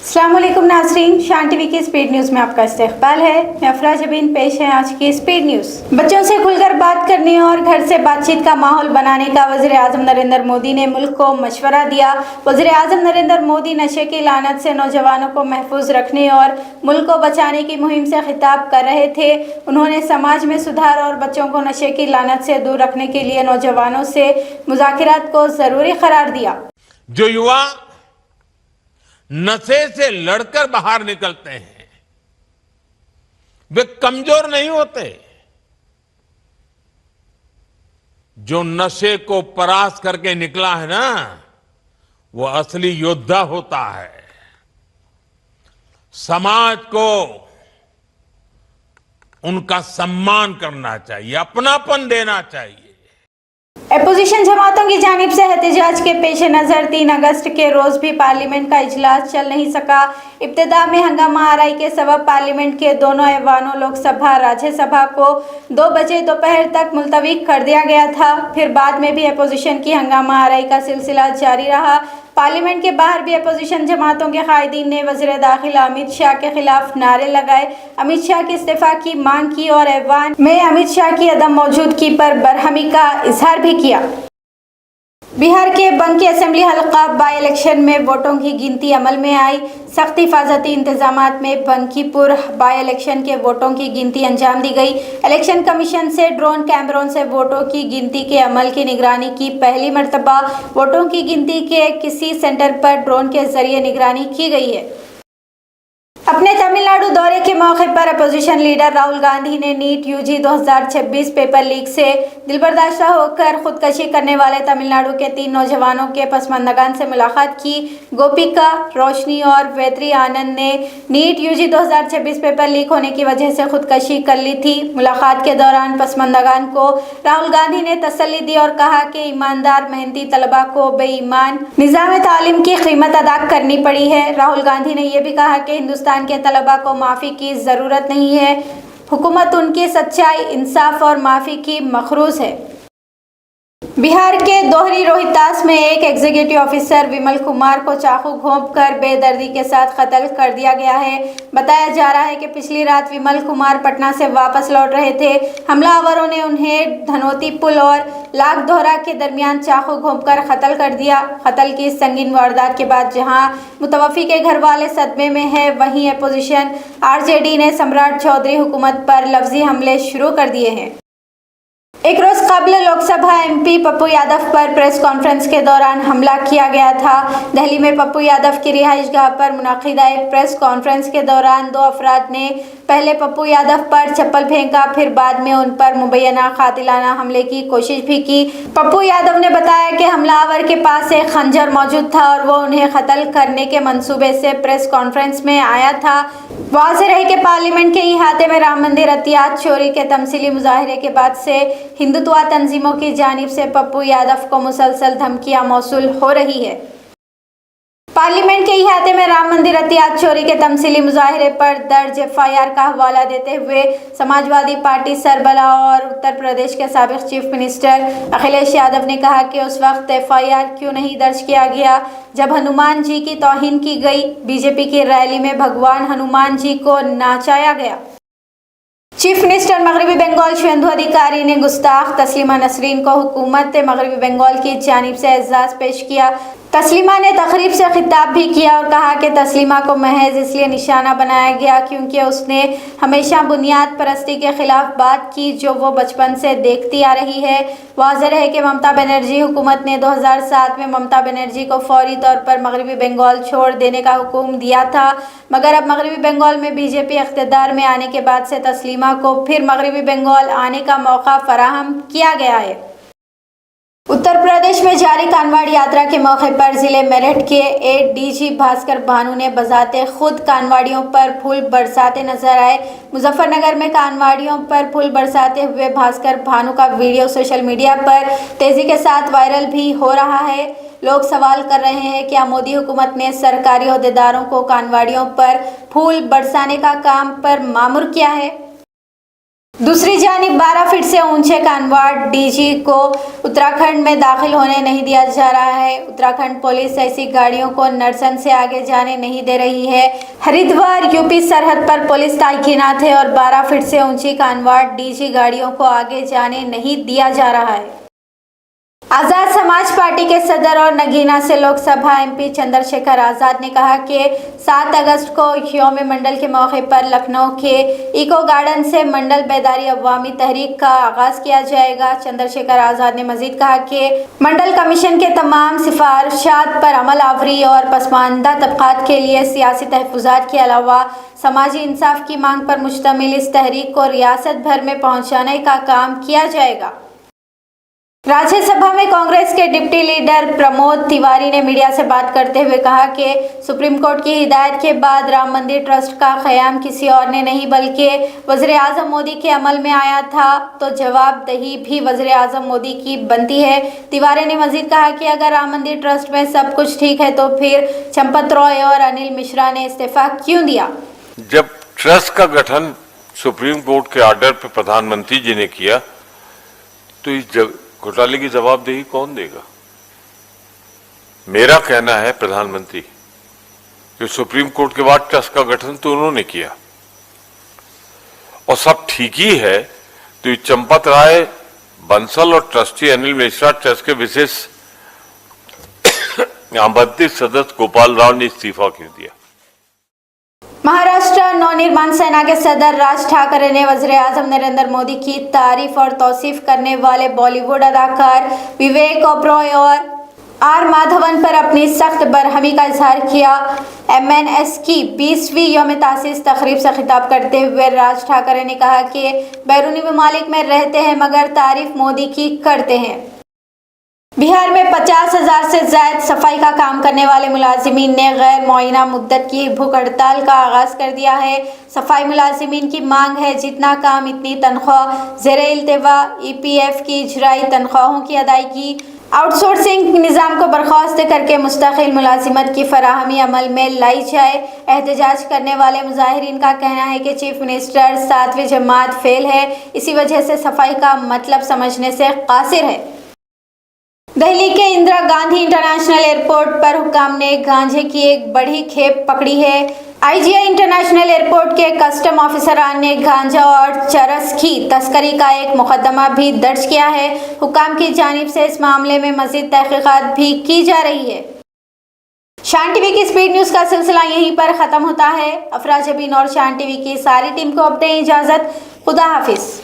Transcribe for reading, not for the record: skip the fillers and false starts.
अस्सलामुअलैकुम नाज़रीन, शान टीवी की स्पीड न्यूज़ में आपका इस्तकबाल है। मैं अफरा जबीन, पेश है आज की स्पीड न्यूज़। बच्चों से खुलकर बात करने और घर से बातचीत का माहौल बनाने का वज़ीर-ए-आज़म नरेंद्र मोदी ने मुल्क को मशवरा दिया। वज़ीर-ए-आज़म नरेंद्र मोदी नशे की लानत से नौजवानों को महफूज रखने और मुल्क को बचाने की मुहिम से खिताब कर रहे थे। उन्होंने समाज में सुधार और बच्चों को नशे की लानत से दूर रखने के लिए नौजवानों से मुज़ाकरात को ज़रूरी करार दिया। जो युवा नशे से लड़कर बाहर निकलते हैं वे कमजोर नहीं होते। जो नशे को परास्त करके निकला है ना, वो असली योद्धा होता है। समाज को उनका सम्मान करना चाहिए, अपनापन देना चाहिए। अपोजिशन जमातों की जानिब से एहतजाज के पेश नज़र 3 अगस्त के रोज भी पार्लियामेंट का इजलास चल नहीं सका। इब्तिदा में हंगामा आराई के सबब पार्लियामेंट के दोनों ऐवानों लोकसभा राज्यसभा को 2 बजे दोपहर तक मुलतवी कर दिया गया था। फिर बाद में भी अपोजिशन की हंगामा आराई का सिलसिला जारी रहा। पार्लियामेंट के बाहर भी अपोजिशन जमातों के कायदीन ने वज़ीर दाखिला अमित शाह के खिलाफ नारे लगाए, अमित शाह के इस्तीफा की मांग की और ऐवान में अमित शाह की अदम मौजूदगी पर बरहमी का इजहार भी किया। बिहार के बंकी असेंबली हल्का बाई इलेक्शन में वोटों की गिनती अमल में आई। सख्त हिफाजती इंतजामात में बंकीपुर बाई इलेक्शन के वोटों की गिनती अंजाम दी गई। इलेक्शन कमीशन से ड्रोन कैमरों से वोटों की गिनती के अमल की निगरानी की पहली मर्तबा। वोटों की गिनती के किसी सेंटर पर ड्रोन के जरिए निगरानी की गई है। अपने तमिलनाडु दौरे के मौके पर अपोजिशन लीडर राहुल गांधी ने नीट यूजी 2026 पेपर लीक से दिलबर्दाश्ता होकर खुदकशी करने वाले तमिलनाडु के 3 नौजवानों के पसमानदगान से मुलाकात की। गोपिका, रोशनी और वेत्री आनंद ने नीट यूजी 2026 पेपर लीक होने की वजह से खुदकशी कर ली थी। मुलाकात के दौरान पसमानदगान को राहुल गांधी ने तसल्ली दी और कहा कि ईमानदार मेहनती तलबा को बेईमान निज़ाम तालीम की कीमत अदा करनी पड़ी है। राहुल गांधी ने यह भी कहा कि हिंदुस्तान के तलबा को माफ़ी की ज़रूरत नहीं है। हुकूमत उनकी सच्चाई, इंसाफ और माफ़ी की मखरूज है। बिहार के दोहरी रोहतास में एक एग्जीक्यूटिव ऑफिसर विमल कुमार को चाकू घोंपकर बेदर्दी के साथ कत्ल कर दिया गया है। बताया जा रहा है कि पिछली रात विमल कुमार पटना से वापस लौट रहे थे। हमलावरों ने उन्हें धनोती पुल और लाखदोहरा के दरमियान चाकू घोंपकर कत्ल कर दिया। कत्ल की संगीन वारदात के बाद जहां मुतवफ़ी के घर वाले सदमे में है, वहीं अपोजिशन आरजेडी ने सम्राट चौधरी हुकूमत पर लफ्जी हमले शुरू कर दिए हैं। एक रोज कबल लोकसभा एमपी पप्पू यादव पर प्रेस कॉन्फ्रेंस के दौरान हमला किया गया था। दिल्ली में पप्पू यादव की रिहाइशगाह पर मुनक़िदा एक प्रेस कॉन्फ्रेंस के दौरान 2 अफराद ने पहले पप्पू यादव पर चप्पल फेंका, फिर बाद में उन पर मुबैना कातिलाना हमले की कोशिश भी की। पप्पू यादव ने बताया कि हमलावर के पास एक खंजर मौजूद था और वो उन्हें कत्ल करने के मंसूबे से प्रेस कॉन्फ्रेंस में आया था। वाज़ेह रहे कि पार्लियामेंट के इहाते में राम मंदिर अतियात चोरी के तमसीली मुजाहरे के बाद से हिंदुत्व तंजीमों की जानिब से पप्पू यादव को मुसलसल धमकियां मौसूल हो रही है। पार्लियामेंट के इहाते में राम मंदिर अतियात चोरी के तमसीली मुजाहरे पर दर्ज FIR का हवाला देते हुए समाजवादी पार्टी सरबराह और उत्तर प्रदेश के साबिक चीफ मिनिस्टर अखिलेश यादव ने कहा कि उस वक्त FIR क्यों नहीं दर्ज किया गया जब हनुमान जी की तौहीन की गई। बीजेपी की रैली में भगवान हनुमान जी को नाचाया गया। चीफ मिनिस्टर मगरबी बंगाल शुभेंदु अधिकारी ने गुस्ताख तस्लीमा नसरीन को हुकूमत मगरबी बंगाल की जानिब से एजाज़ पेश किया। तस्लीमा ने तकरीब से खिताब भी किया और कहा कि तस्लीमा को महज इसलिए निशाना बनाया गया क्योंकि उसने हमेशा बुनियाद परस्ती के खिलाफ बात की जो वो बचपन से देखती आ रही है। वाज़ेह है कि ममता बनर्जी हुकूमत ने 2007 में ममता बनर्जी को फौरी तौर पर मगरबी बंगाल छोड़ देने का हुक्म दिया था, मगर अब मगरबी बंगाल में बीजेपी इख्तियार में आने के बाद से तस्लीमा को फिर मगरबी बंगाल आने का मौका फराहम किया गया है। उत्तर प्रदेश में जारी कानवाड़ यात्रा के मौके पर जिले मेरठ के ADG भास्कर भानु ने बजाते खुद कानवाड़ियों पर फूल बरसाते नजर आए। मुजफ्फरनगर में कानवाड़ियों पर फूल बरसाते हुए भास्कर भानु का वीडियो सोशल मीडिया पर तेजी के साथ वायरल भी हो रहा है। लोग सवाल कर रहे हैं क्या मोदी हुकूमत ने सरकारी ओहदेदारों को कानवाड़ियों पर फूल बरसाने का काम पर मामुर किया है। दूसरी जानिब 12 फीट से ऊंचे कानवाड़ डीजी को उत्तराखंड में दाखिल होने नहीं दिया जा रहा है। उत्तराखंड पुलिस ऐसी गाड़ियों को नरसन से आगे जाने नहीं दे रही है। हरिद्वार यूपी सरहद पर पुलिस तैनात है और 12 फीट से ऊंची कानवाड़ डीजी गाड़ियों को आगे जाने नहीं दिया जा रहा है। आजाद समाज पार्टी के सदर और नगीना से लोकसभा एमपी चंद्रशेखर आजाद ने कहा कि 7 अगस्त को यौम मंडल के मौके पर लखनऊ के इको गार्डन से मंडल बेदारी अवामी तहरीक का आगाज किया जाएगा। चंद्रशेखर आजाद ने मजीद कहा कि मंडल कमीशन के तमाम सिफारिशात पर अमल आवरी और पसमानदा तबकात के लिए सियासी तहफ़्फ़ुज़ात के अलावा समाजी इंसाफ की मांग पर मुश्तमिल इस तहरीक को रियासत भर में पहुँचाने का काम किया जाएगा। राज्यसभा में कांग्रेस के डिप्टी लीडर प्रमोद तिवारी ने मीडिया से बात करते हुए कहा कि सुप्रीम कोर्ट की हिदायत के बाद राम मंदिर ट्रस्ट का क़याम किसी और ने नहीं बल्कि वज़ीर-ए-आज़म मोदी के अमल में आया था, तो जवाबदेही भी वज़ीर-ए-आज़म मोदी की बनती है। तिवारी ने मजीद कहा कि अगर राम मंदिर ट्रस्ट में सब कुछ ठीक है तो फिर चंपत रॉय और अनिल मिश्रा ने इस्तीफा क्यों दिया। जब ट्रस्ट का गठन सुप्रीम कोर्ट के ऑर्डर पर प्रधानमंत्री जी ने किया तो इस घोटाले की जवाबदेही कौन देगा। मेरा कहना है प्रधानमंत्री कि सुप्रीम कोर्ट के बाद ट्रस्ट का गठन तो उन्होंने किया और सब ठीक ही है, तो चंपत राय बंसल और ट्रस्टी अनिल मिश्रा ट्रस्ट के विशेष आमंत्रित सदस्य गोपाल राव ने इस्तीफा क्यों दिया। महाराष्ट्र नवनिर्माण सेना के सदर राज ठाकरे ने वज़ीर-ए-आज़म नरेंद्र मोदी की तारीफ और तौसीफ करने वाले बॉलीवुड अदाकार विवेक ओबरॉय और आर माधवन पर अपनी सख्त बरहमी का इजहार किया। एमएनएस की 20वीं यौम तासीस तकरीब से खिताब करते हुए राज ठाकरे ने कहा कि बैरूनी ममालिक में रहते हैं मगर तारीफ मोदी की करते हैं। बिहार में 50,000 से ज़ायद सफाई का काम करने वाले मुलाजिमीन ने गैर मुअय्यना मुद्दत की भूख हड़ताल का आगाज कर दिया है। सफाई मुलाजिमीन की मांग है जितना काम इतनी तनख्वाह, ज़ेरे इल्तिवा ईपीएफ की इजराई तनख्वाहों की अदायगी, आउटसोर्सिंग निज़ाम को बर्खास्त करके मुस्तकिल मुलाजिमत की फराहमी अमल में लाई जाए। एहतजाज करने वाले मुजाहिरीन का कहना है कि चीफ मिनिस्टर 7वीं जमात फेल है, इसी वजह से सफाई का मतलब समझने से कासिर है। दिल्ली के इंदिरा गांधी इंटरनेशनल एयरपोर्ट पर हुक्काम ने गांजे की एक बड़ी खेप पकड़ी है। आईजीआई इंटरनेशनल एयरपोर्ट के कस्टम ऑफिसरान ने गांजा और चरस की तस्करी का एक मुकदमा भी दर्ज किया है। हुक्काम की जानिब से इस मामले में मजीद तहकीकात भी की जा रही है। शान टीवी की स्पीड न्यूज़ का सिलसिला यहीं पर ख़त्म होता है। अफरा जबीन और शान टीवी की सारी टीम को अब दें इजाज़त। खुदा हाफिज़।